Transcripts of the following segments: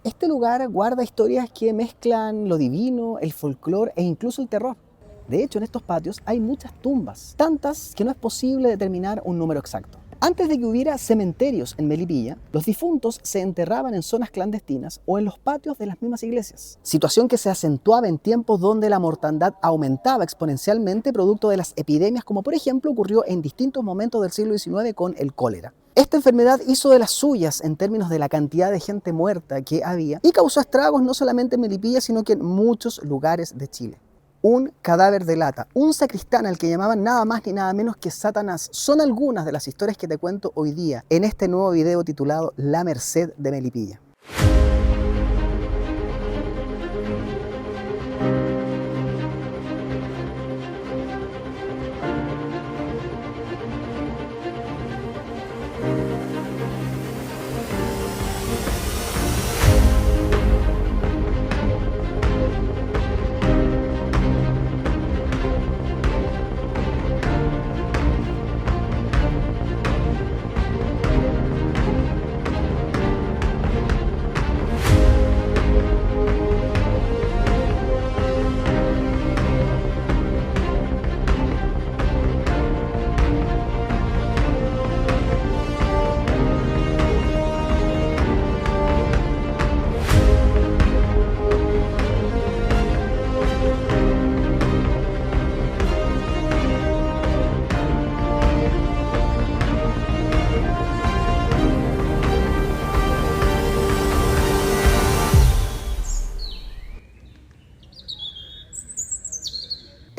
Este lugar guarda historias que mezclan lo divino, el folclore e incluso el terror. De hecho, en estos patios hay muchas tumbas, tantas que no es posible determinar un número exacto. Antes de que hubiera cementerios en Melipilla, los difuntos se enterraban en zonas clandestinas o en los patios de las mismas iglesias. Situación que se acentuaba en tiempos donde la mortandad aumentaba exponencialmente producto de las epidemias, como por ejemplo ocurrió en distintos momentos del siglo XIX con el cólera. Esta enfermedad hizo de las suyas en términos de la cantidad de gente muerta que había y causó estragos no solamente en Melipilla, sino que en muchos lugares de Chile. Un cadáver de lata, un sacristán al que llamaban nada más ni nada menos que Satanás, son algunas de las historias que te cuento hoy día en este nuevo video titulado La Merced de Melipilla.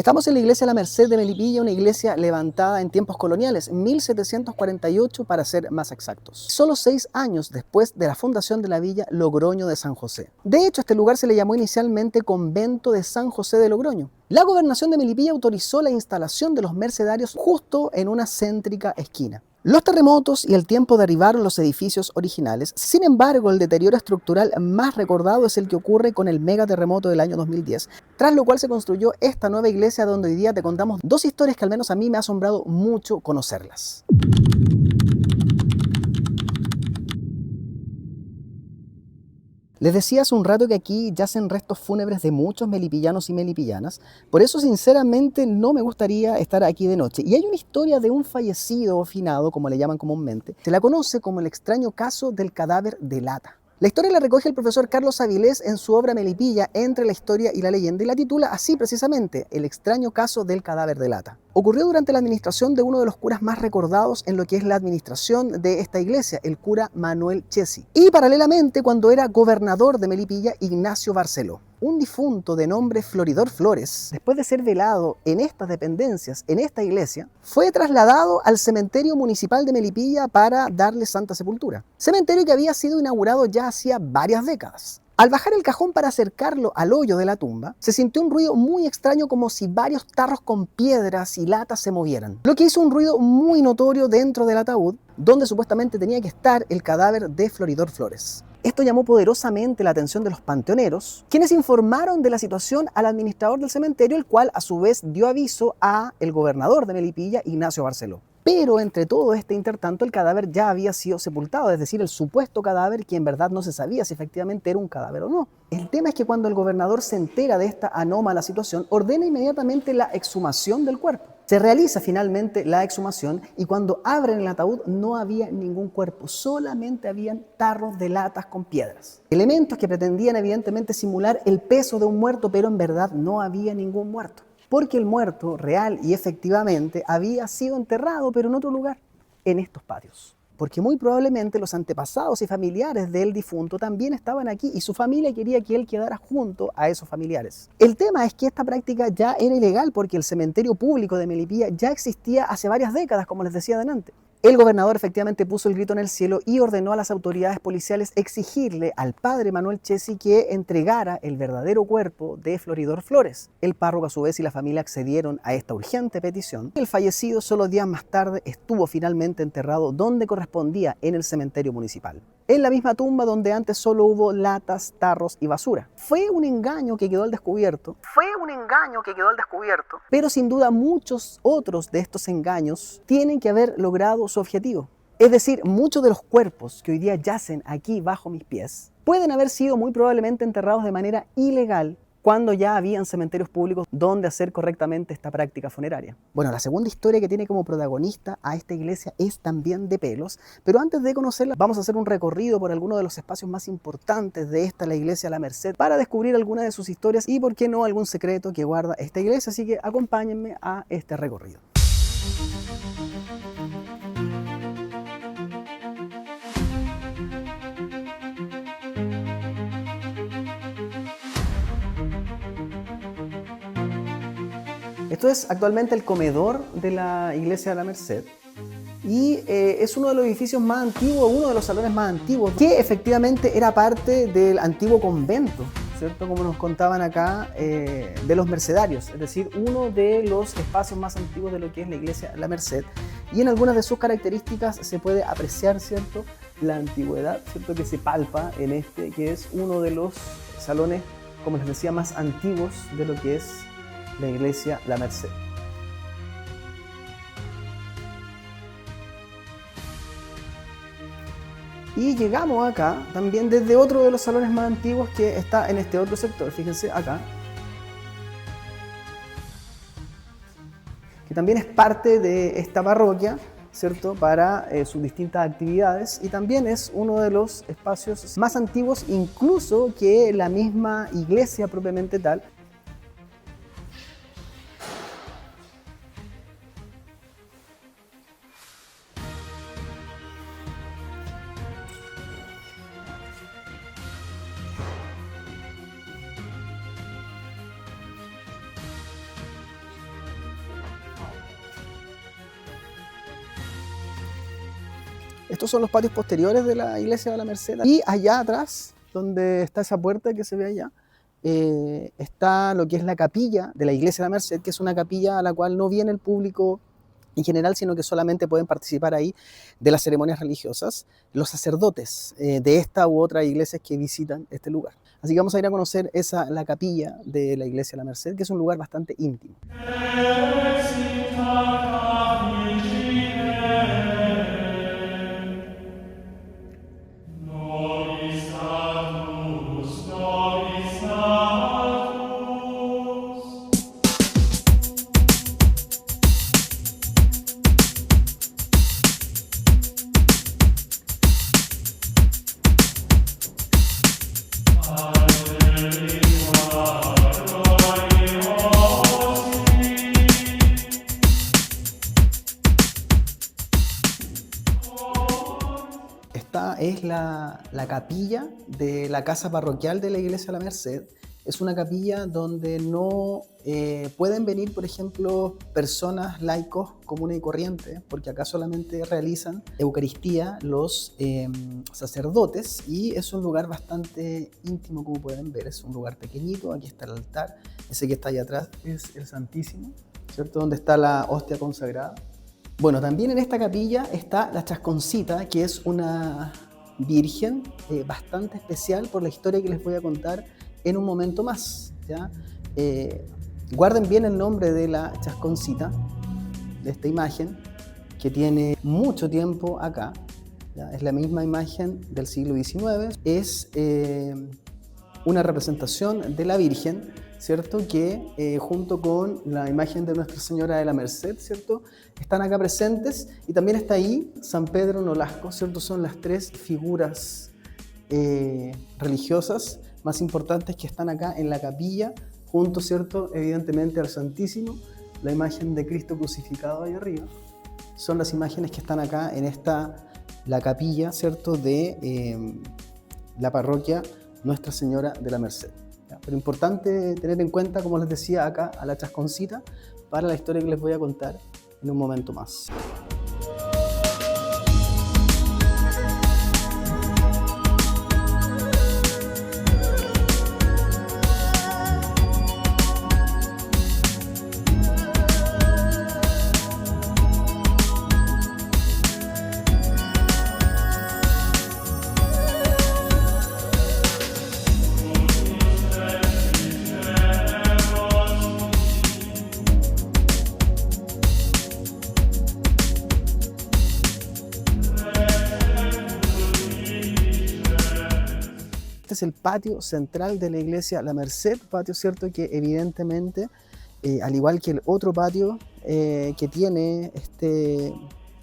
Estamos en la iglesia La Merced de Melipilla, una iglesia levantada en tiempos coloniales, 1748 para ser más exactos. Solo 6 años después de la fundación de la villa Logroño de San José. De hecho, este lugar se le llamó inicialmente Convento de San José de Logroño. La gobernación de Melipilla autorizó la instalación de los mercedarios justo en una céntrica esquina. Los terremotos y el tiempo derribaron los edificios originales. Sin embargo, el deterioro estructural más recordado es el que ocurre con el megaterremoto del año 2010, tras lo cual se construyó esta nueva iglesia donde hoy día te contamos dos historias que al menos a mí me ha asombrado mucho conocerlas. Les decía hace un rato que aquí yacen restos fúnebres de muchos melipillanos y melipillanas, por eso sinceramente no me gustaría estar aquí de noche. Y hay una historia de un fallecido o finado, como le llaman comúnmente, se la conoce como el extraño caso del cadáver de lata. La historia la recoge el profesor Carlos Avilés en su obra Melipilla, entre la historia y la leyenda, y la titula así precisamente, El extraño caso del cadáver de lata. Ocurrió durante la administración de uno de los curas más recordados en lo que es la administración de esta iglesia, el cura Manuel Chesi. Y paralelamente, cuando era gobernador de Melipilla, Ignacio Barceló. Un difunto de nombre Floridor Flores, después de ser velado en estas dependencias, en esta iglesia, fue trasladado al cementerio municipal de Melipilla para darle santa sepultura. Cementerio que había sido inaugurado ya hacía varias décadas. Al bajar el cajón para acercarlo al hoyo de la tumba, se sintió un ruido muy extraño como si varios tarros con piedras y latas se movieran. Lo que hizo un ruido muy notorio dentro del ataúd, donde supuestamente tenía que estar el cadáver de Floridor Flores. Esto llamó poderosamente la atención de los panteoneros, quienes informaron de la situación al administrador del cementerio, el cual a su vez dio aviso a el gobernador de Melipilla, Ignacio Barceló. Pero entre todo este intertanto el cadáver ya había sido sepultado, es decir, el supuesto cadáver que en verdad no se sabía si efectivamente era un cadáver o no. El tema es que cuando el gobernador se entera de esta anómala situación, ordena inmediatamente la exhumación del cuerpo. Se realiza finalmente la exhumación y cuando abren el ataúd no había ningún cuerpo, solamente habían tarros de latas con piedras. Elementos que pretendían evidentemente simular el peso de un muerto, pero en verdad no había ningún muerto. Porque el muerto, real y efectivamente, había sido enterrado, pero en otro lugar, en estos patios. Porque muy probablemente los antepasados y familiares del difunto también estaban aquí y su familia quería que él quedara junto a esos familiares. El tema es que esta práctica ya era ilegal porque el cementerio público de Melipilla ya existía hace varias décadas, como les decía delante. El gobernador efectivamente puso el grito en el cielo y ordenó a las autoridades policiales exigirle al padre Manuel Chesi que entregara el verdadero cuerpo de Floridor Flores. El párroco a su vez y la familia accedieron a esta urgente petición. El fallecido solo días más tarde estuvo finalmente enterrado donde correspondía, en el cementerio municipal. En la misma tumba donde antes solo hubo latas, tarros y basura. Fue un engaño que quedó al descubierto. Pero sin duda muchos otros de estos engaños tienen que haber logrado su objetivo. Es decir, muchos de los cuerpos que hoy día yacen aquí bajo mis pies pueden haber sido muy probablemente enterrados de manera ilegal cuando ya habían cementerios públicos donde hacer correctamente esta práctica funeraria. Bueno, la segunda historia que tiene como protagonista a esta iglesia es también de pelos, pero antes de conocerla vamos a hacer un recorrido por algunos de los espacios más importantes de esta, la iglesia La Merced, para descubrir algunas de sus historias y, por qué no, algún secreto que guarda esta iglesia, así que acompáñenme a este recorrido. Esto es actualmente el comedor de la iglesia de La Merced y es uno de los edificios más antiguos, uno de los salones más antiguos, que efectivamente era parte del antiguo convento, ¿cierto? Como nos contaban acá, de los mercedarios, es decir, uno de los espacios más antiguos de lo que es la iglesia de La Merced, y en algunas de sus características se puede apreciar, ¿cierto?, la antigüedad, ¿cierto?, que se palpa en este, que es uno de los salones, como les decía, más antiguos de lo que es la iglesia La Merced. Y llegamos acá también desde otro de los salones más antiguos que está en este otro sector, fíjense acá, que también es parte de esta parroquia, ¿cierto?, para sus distintas actividades, y también es uno de los espacios más antiguos incluso que la misma iglesia propiamente tal. Estos son los patios posteriores de la iglesia de La Merced. Y allá atrás, donde está esa puerta que se ve allá, está lo que es la capilla de la iglesia de La Merced, que es una capilla a la cual no viene el público en general, sino que solamente pueden participar ahí de las ceremonias religiosas los sacerdotes de esta u otra iglesias que visitan este lugar. Así que vamos a ir a conocer la capilla de la iglesia de La Merced, que es un lugar bastante íntimo. Esta es la capilla de la casa parroquial de la iglesia de La Merced. Es una capilla donde no pueden venir, por ejemplo, personas laicos comunes y corrientes, porque acá solamente realizan Eucaristía los sacerdotes, y es un lugar bastante íntimo, como pueden ver. Es un lugar pequeñito. Aquí está el altar, ese que está allá atrás es el Santísimo, ¿cierto?, donde está la hostia consagrada. Bueno, también en esta capilla está la Chasconcita, que es una virgen bastante especial por la historia que les voy a contar en un momento más, ¿ya? Guarden bien el nombre de la Chasconcita, de esta imagen, que tiene mucho tiempo acá, ¿ya? Es la misma imagen del siglo XIX, es una representación de la Virgen, ¿cierto?, que junto con la imagen de Nuestra Señora de la Merced, ¿cierto?, están acá presentes, y también está ahí San Pedro Nolasco, ¿cierto? Son las tres figuras religiosas más importantes que están acá en la capilla, junto, ¿cierto?, evidentemente al Santísimo, la imagen de Cristo crucificado ahí arriba. Son las imágenes que están acá en la capilla, ¿cierto?, de la parroquia Nuestra Señora de la Merced. Pero importante tener en cuenta, como les decía acá, a la Chasconcita para la historia que les voy a contar en un momento más. es el patio central de la iglesia La Merced, patio cierto que evidentemente, al igual que el otro patio que tiene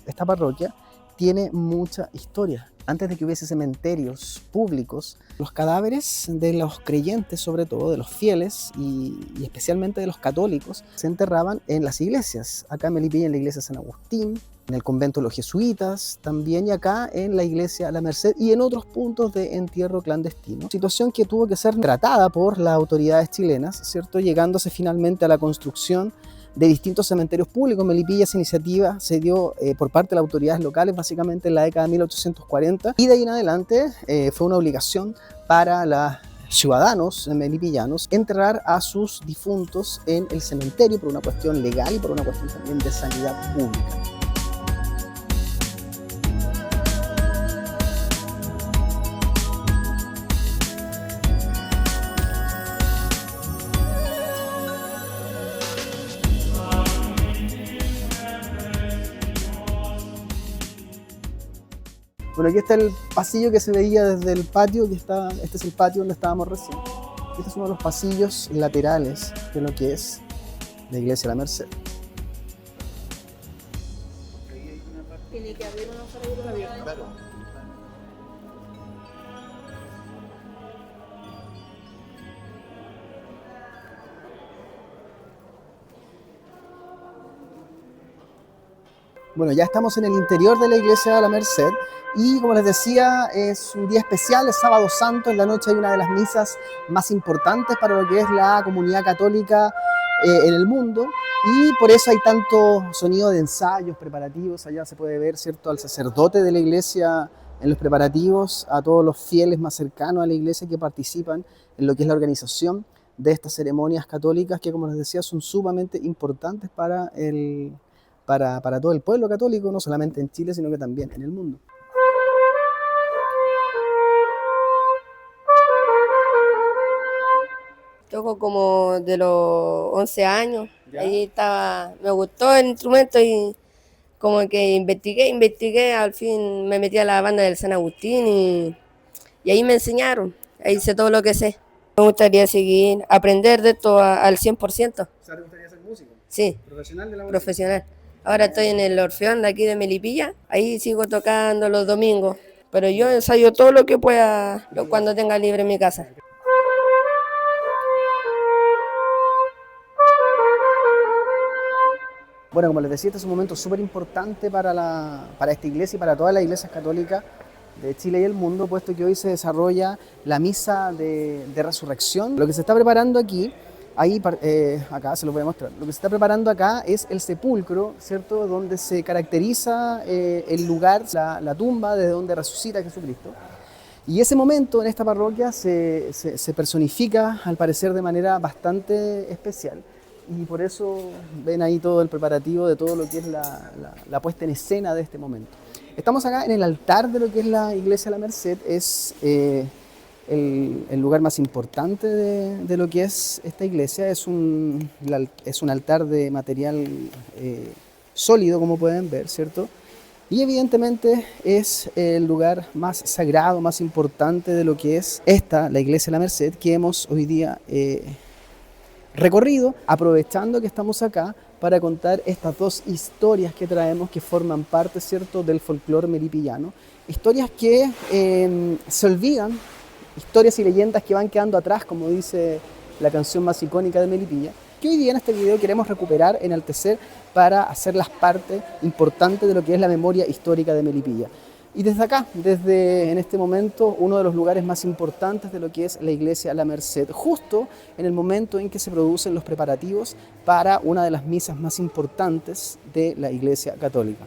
esta parroquia, tiene mucha historia. Antes de que hubiese cementerios públicos, los cadáveres de los creyentes, sobre todo de los fieles y especialmente de los católicos, se enterraban en las iglesias. Acá en Melipilla, en la iglesia de San Agustín, en el convento de los jesuitas también, y acá en la iglesia La Merced y en otros puntos de entierro clandestino. Situación que tuvo que ser tratada por las autoridades chilenas, ¿cierto? Llegándose finalmente a la construcción de distintos cementerios públicos. Melipilla, esa iniciativa se dio por parte de las autoridades locales básicamente en la década de 1840, y de ahí en adelante fue una obligación para los ciudadanos melipillanos enterrar a sus difuntos en el cementerio por una cuestión legal y por una cuestión también de sanidad pública. Bueno, aquí está el pasillo que se veía desde el patio, este es el patio donde estábamos recién. Este es uno de los pasillos laterales de lo que es la iglesia de La Merced. Tiene que haber una para abierta. Claro. Bueno, ya estamos en el interior de la iglesia de La Merced y, como les decía, es un día especial, es Sábado Santo. En la noche hay una de las misas más importantes para lo que es la comunidad católica en el mundo, y por eso hay tanto sonido de ensayos, preparativos. Allá se puede ver, ¿cierto?, al sacerdote de la iglesia en los preparativos, a todos los fieles más cercanos a la iglesia que participan en lo que es la organización de estas ceremonias católicas que, como les decía, son sumamente importantes para todo el pueblo católico, no solamente en Chile, sino que también en el mundo. Toco como de los 11 años. ¿Ya? Ahí estaba, me gustó el instrumento y como que investigué, al fin me metí a la banda del San Agustín y ahí me enseñaron, ahí hice todo lo que sé. Me gustaría seguir, aprender de esto al 100%. O sea, ¿te gustaría ser músico? Sí. ¿Profesional de la música? Profesional. Ahora estoy en el Orfeón de aquí de Melipilla, ahí sigo tocando los domingos, pero yo ensayo todo lo que pueda cuando tenga libre en mi casa. Bueno, como les decía, este es un momento súper importante para esta iglesia y para todas las iglesias católicas de Chile y el mundo, puesto que hoy se desarrolla la misa de resurrección. Lo que se está preparando aquí, acá se lo voy a mostrar, lo que se está preparando acá es el sepulcro, ¿cierto?, donde se caracteriza el lugar, la tumba desde donde resucita Jesucristo. Y ese momento en esta parroquia se personifica, al parecer, de manera bastante especial. Y por eso ven ahí todo el preparativo de todo lo que es la puesta en escena de este momento. Estamos acá en el altar de lo que es la iglesia de La Merced. Es el lugar más importante de lo que es esta iglesia. Es un altar de material sólido, como pueden ver, ¿cierto? Y evidentemente es el lugar más sagrado, más importante de lo que es la iglesia de La Merced, que hemos hoy día recorrido, aprovechando que estamos acá para contar estas dos historias que traemos, que forman parte, ¿cierto?, del folclore melipillano. Historias que se olvidan, historias y leyendas que van quedando atrás, como dice la canción más icónica de Melipilla, que hoy día en este video queremos recuperar, enaltecer, para hacerlas parte importante de lo que es la memoria histórica de Melipilla. Y desde acá, desde en este momento, uno de los lugares más importantes de lo que es la iglesia La Merced, justo en el momento en que se producen los preparativos para una de las misas más importantes de la iglesia católica.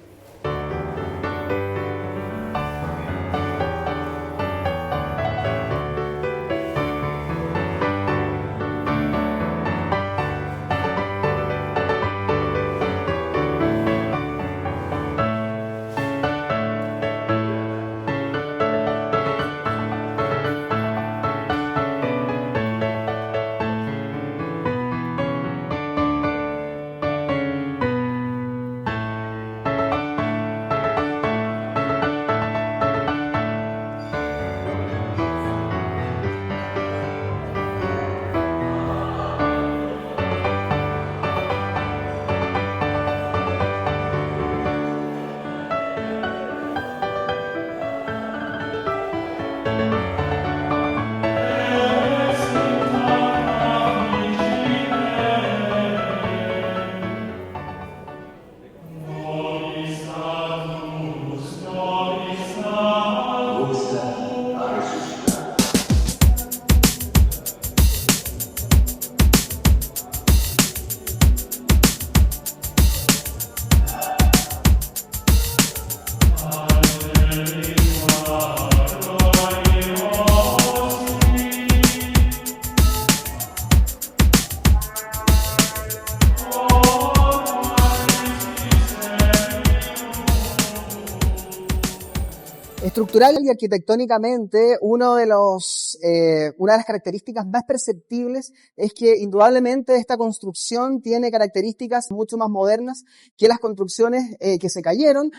Estructural y arquitectónicamente, una de las características más perceptibles es que indudablemente esta construcción tiene características mucho más modernas que las construcciones que se cayeron,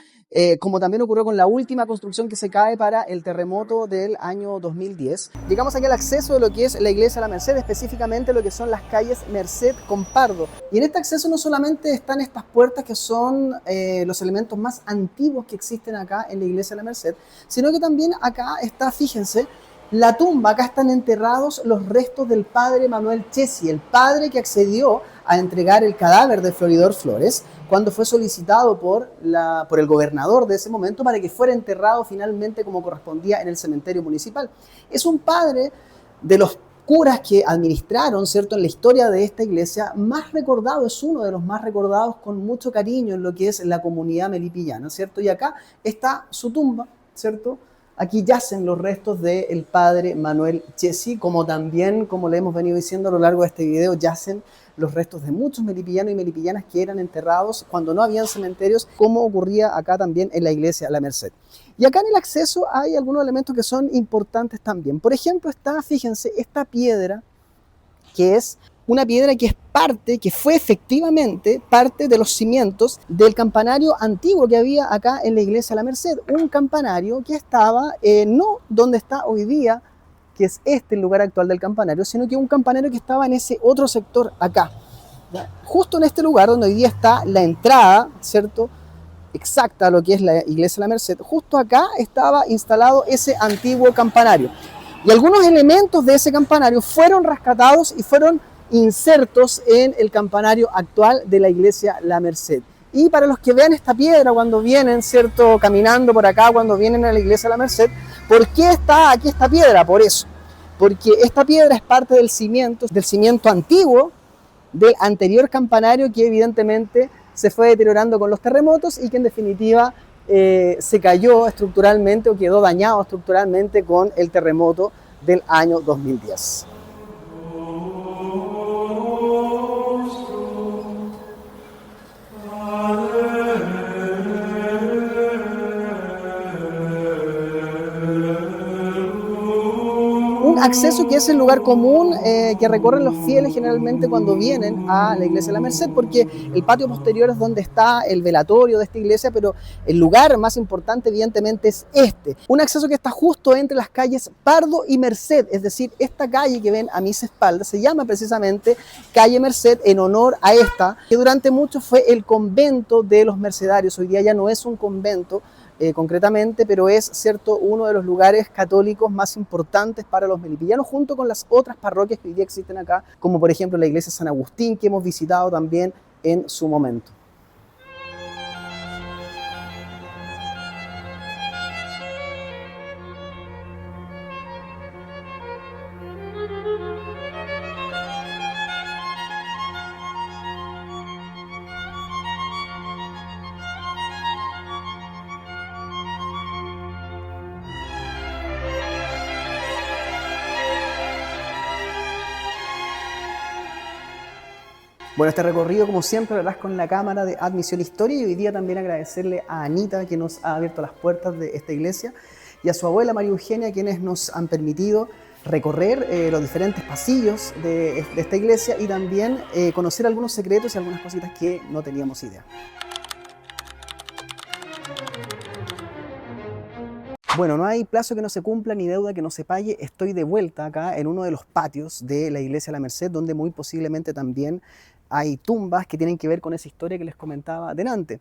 como también ocurrió con la última construcción que se cae para el terremoto del año 2010. Llegamos aquí al acceso de lo que es la iglesia de la Merced, específicamente lo que son las calles Merced con Pardo. Y en este acceso no solamente están estas puertas que son los elementos más antiguos que existen acá en la iglesia de la Merced, sino que también acá está, fíjense, la tumba. Acá están enterrados los restos del padre Manuel Chessy, el padre que accedió a entregar el cadáver de Floridor Flores cuando fue solicitado por el gobernador de ese momento para que fuera enterrado finalmente como correspondía en el cementerio municipal. Es un padre de los curas que administraron, ¿cierto?, en la historia de esta iglesia, más recordado, es uno de los más recordados con mucho cariño en lo que es la comunidad melipillana, ¿cierto? Y acá está su tumba, ¿cierto? Aquí yacen los restos del padre Manuel Chessy, como también, como le hemos venido diciendo a lo largo de este video, yacen los restos de muchos melipillanos y melipillanas que eran enterrados cuando no habían cementerios, como ocurría acá también en la iglesia La Merced. Y acá en el acceso hay algunos elementos que son importantes también. Por ejemplo, está, fíjense, esta piedra, que es una piedra que es parte, que fue efectivamente parte de los cimientos del campanario antiguo que había acá en la iglesia La Merced. Un campanario que estaba no donde está hoy día, que es el lugar actual del campanario, sino que un campanario que estaba en ese otro sector acá. ¿Ya? Justo en este lugar donde hoy día está la entrada, ¿cierto?, exacta a lo que es la iglesia La Merced, justo acá estaba instalado ese antiguo campanario. Y algunos elementos de ese campanario fueron rescatados y fueron insertos en el campanario actual de la iglesia La Merced. Y para los que vean esta piedra cuando vienen, ¿cierto?, caminando por acá, cuando vienen a la iglesia La Merced, ¿por qué está aquí esta piedra? Por eso, porque esta piedra es parte del cimiento antiguo del anterior campanario que evidentemente se fue deteriorando con los terremotos y que en definitiva se cayó estructuralmente o quedó dañado estructuralmente con el terremoto del año 2010. Un acceso que es el lugar común que recorren los fieles generalmente cuando vienen a la iglesia de la Merced, porque el patio posterior es donde está el velatorio de esta iglesia, pero el lugar más importante evidentemente es este. Un acceso que está justo entre las calles Pardo y Merced, es decir, esta calle que ven a mis espaldas se llama precisamente calle Merced en honor a esta, que durante mucho fue el convento de los mercedarios. Hoy día ya no es un convento, concretamente, pero es, cierto, uno de los lugares católicos más importantes para los melipillanos, junto con las otras parroquias que hoy día existen acá, como por ejemplo la iglesia San Agustín, que hemos visitado también en su momento. Bueno, este recorrido, como siempre, lo harás con la cámara de Admisión Historia, y hoy día también agradecerle a Anita, que nos ha abierto las puertas de esta iglesia, y a su abuela María Eugenia, quienes nos han permitido recorrer los diferentes pasillos de esta iglesia y también conocer algunos secretos y algunas cositas que no teníamos idea. Bueno, no hay plazo que no se cumpla ni deuda que no se pague. Estoy de vuelta acá en uno de los patios de la iglesia La Merced, donde muy posiblemente también hay tumbas que tienen que ver con esa historia que les comentaba delante.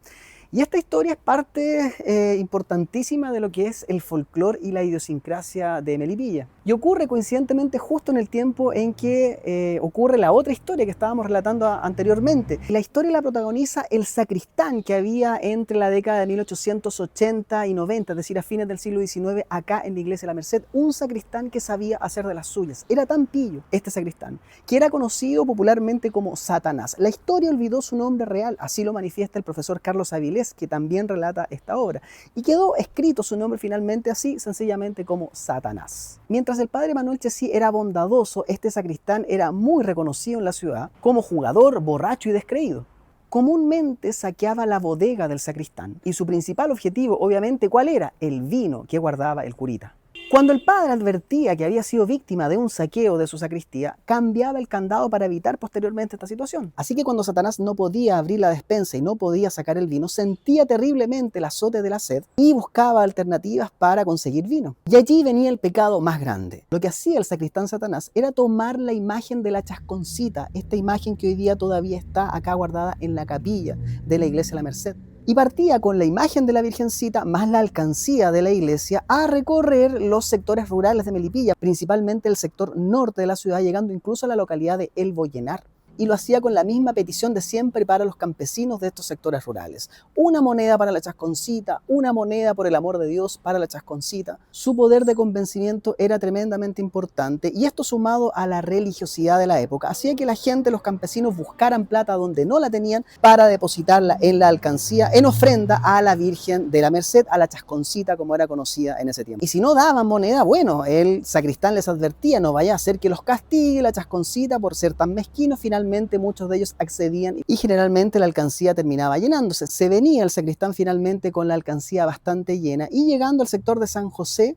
Y esta historia es parte importantísima de lo que es el folclore y la idiosincrasia de Melipilla. Y ocurre coincidentemente justo en el tiempo en que ocurre la otra historia que estábamos relatando anteriormente. La historia la protagoniza el sacristán que había entre la década de 1880 y 90, es decir, a fines del siglo XIX, acá en la iglesia de La Merced, un sacristán que sabía hacer de las suyas. Era tan pillo este sacristán, que era conocido popularmente como Satanás. La historia olvidó su nombre real, así lo manifiesta el profesor Carlos Avilés, que también relata esta obra, y quedó escrito su nombre finalmente así, sencillamente como Satanás. Mientras el padre Manuel Chessy era bondadoso, este sacristán era muy reconocido en la ciudad como jugador, borracho y descreído. comúnmente saqueaba la bodega del sacristán y su principal objetivo, obviamente, ¿cuál era? El vino que guardaba el curita. Cuando el padre advertía que había sido víctima de un saqueo de su sacristía, cambiaba el candado para evitar posteriormente esta situación. Así que cuando Satanás no podía abrir la despensa y no podía sacar el vino, sentía terriblemente el azote de la sed y buscaba alternativas para conseguir vino. Y allí venía el pecado más grande. Lo que hacía el sacristán Satanás era tomar la imagen de la chasconcita, esta imagen que hoy día todavía está acá guardada en la capilla de la iglesia La Merced. Y partía con la imagen de la Virgencita más la alcancía de la iglesia a recorrer los sectores rurales de Melipilla, principalmente el sector norte de la ciudad, llegando incluso a la localidad de El Bollenar. Y lo hacía con la misma petición de siempre para los campesinos de estos sectores rurales. Una moneda para la chasconcita, una moneda por el amor de Dios para la chasconcita. Su poder de convencimiento era tremendamente importante y esto sumado a la religiosidad de la época hacía que la gente, los campesinos, buscaran plata donde no la tenían para depositarla en la alcancía en ofrenda a la Virgen de la Merced, a la chasconcita como era conocida en ese tiempo. Y si no daban moneda, bueno, el sacristán les advertía, no vaya a hacer que los castigue la chasconcita por ser tan mezquinos. Finalmente muchos de ellos accedían y generalmente la alcancía terminaba llenándose. Se venía el sacristán finalmente con la alcancía bastante llena y llegando al sector de San José,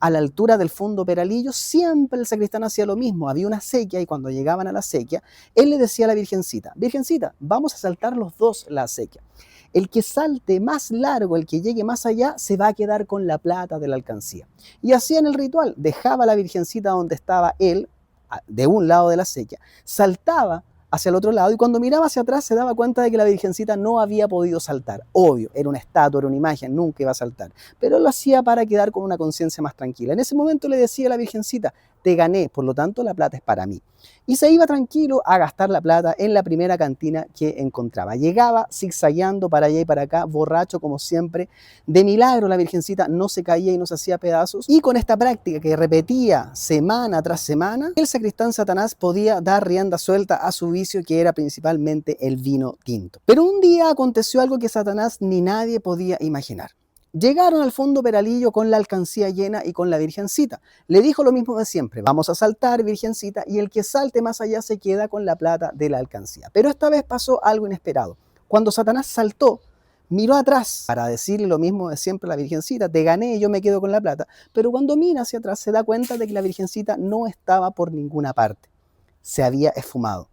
a la altura del fondo Peralillo, siempre el sacristán hacía lo mismo. Había una acequia y cuando llegaban a la acequia, él le decía a la Virgencita, Virgencita, vamos a saltar los dos la acequia. El que salte más largo, el que llegue más allá, se va a quedar con la plata de la alcancía. Y hacían el ritual, dejaba a la Virgencita donde estaba él, de un lado de la acequia, saltaba hacia el otro lado y cuando miraba hacia atrás se daba cuenta de que la Virgencita no había podido saltar. Obvio, era una estatua, era una imagen, nunca iba a saltar. Pero lo hacía para quedar con una conciencia más tranquila. En ese momento le decía a la Virgencita, te gané, por lo tanto la plata es para mí. Y se iba tranquilo a gastar la plata en la primera cantina que encontraba. Llegaba zigzagueando para allá y para acá, borracho como siempre. De milagro la Virgencita no se caía y no se hacía pedazos. Y con esta práctica que repetía semana tras semana, el sacristán Satanás podía dar rienda suelta a su vicio, que era principalmente el vino tinto. Pero un día aconteció algo que Satanás ni nadie podía imaginar. Llegaron al fondo Peralillo con la alcancía llena y con la Virgencita. Le dijo lo mismo de siempre, vamos a saltar, Virgencita, y el que salte más allá se queda con la plata de la alcancía. Pero esta vez pasó algo inesperado. Cuando Satanás saltó, miró atrás para decirle lo mismo de siempre a la Virgencita, te gané y yo me quedo con la plata. Pero cuando mira hacia atrás se da cuenta de que la Virgencita no estaba por ninguna parte. Se había esfumado.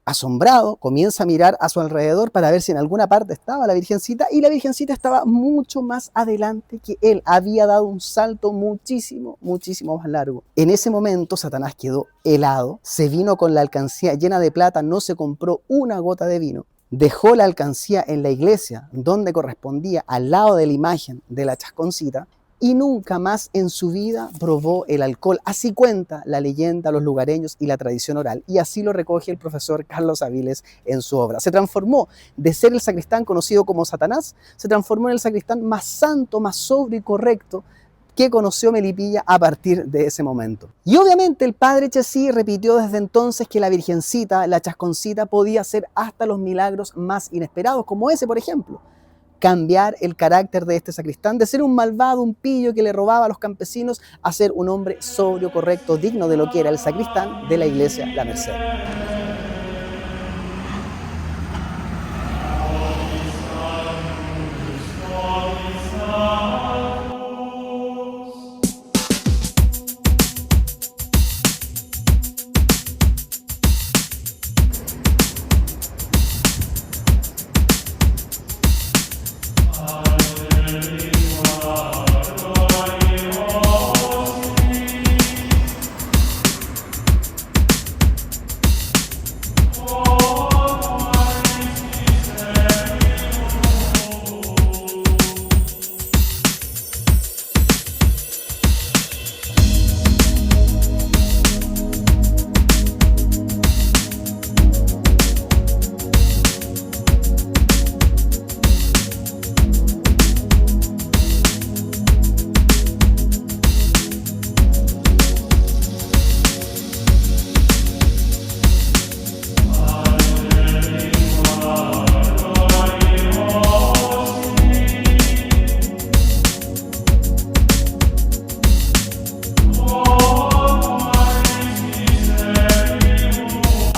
Asombrado, comienza a mirar a su alrededor para ver si en alguna parte estaba la Virgencita y la Virgencita estaba mucho más adelante que él. Había dado un salto muchísimo más largo. En ese momento Satanás quedó helado, se vino con la alcancía llena de plata, no se compró una gota de vino, dejó la alcancía en la iglesia donde correspondía al lado de la imagen de la chasconcita y nunca más en su vida probó el alcohol. Así cuenta la leyenda, los lugareños y la tradición oral, y así lo recoge el profesor Carlos Aviles en su obra. Se transformó de ser el sacristán conocido como Satanás, se transformó en el sacristán más santo, más sobrio y correcto que conoció Melipilla a partir de ese momento. Y obviamente el padre Chessy repitió desde entonces que la Virgencita, la chasconcita, podía hacer hasta los milagros más inesperados, como ese, por ejemplo. Cambiar el carácter de este sacristán, de ser un malvado, un pillo que le robaba a los campesinos, a ser un hombre sobrio, correcto, digno de lo que era el sacristán de la iglesia La Merced.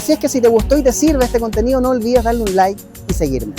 Así es que si te gustó y te sirve este contenido, no olvides darle un like y seguirme.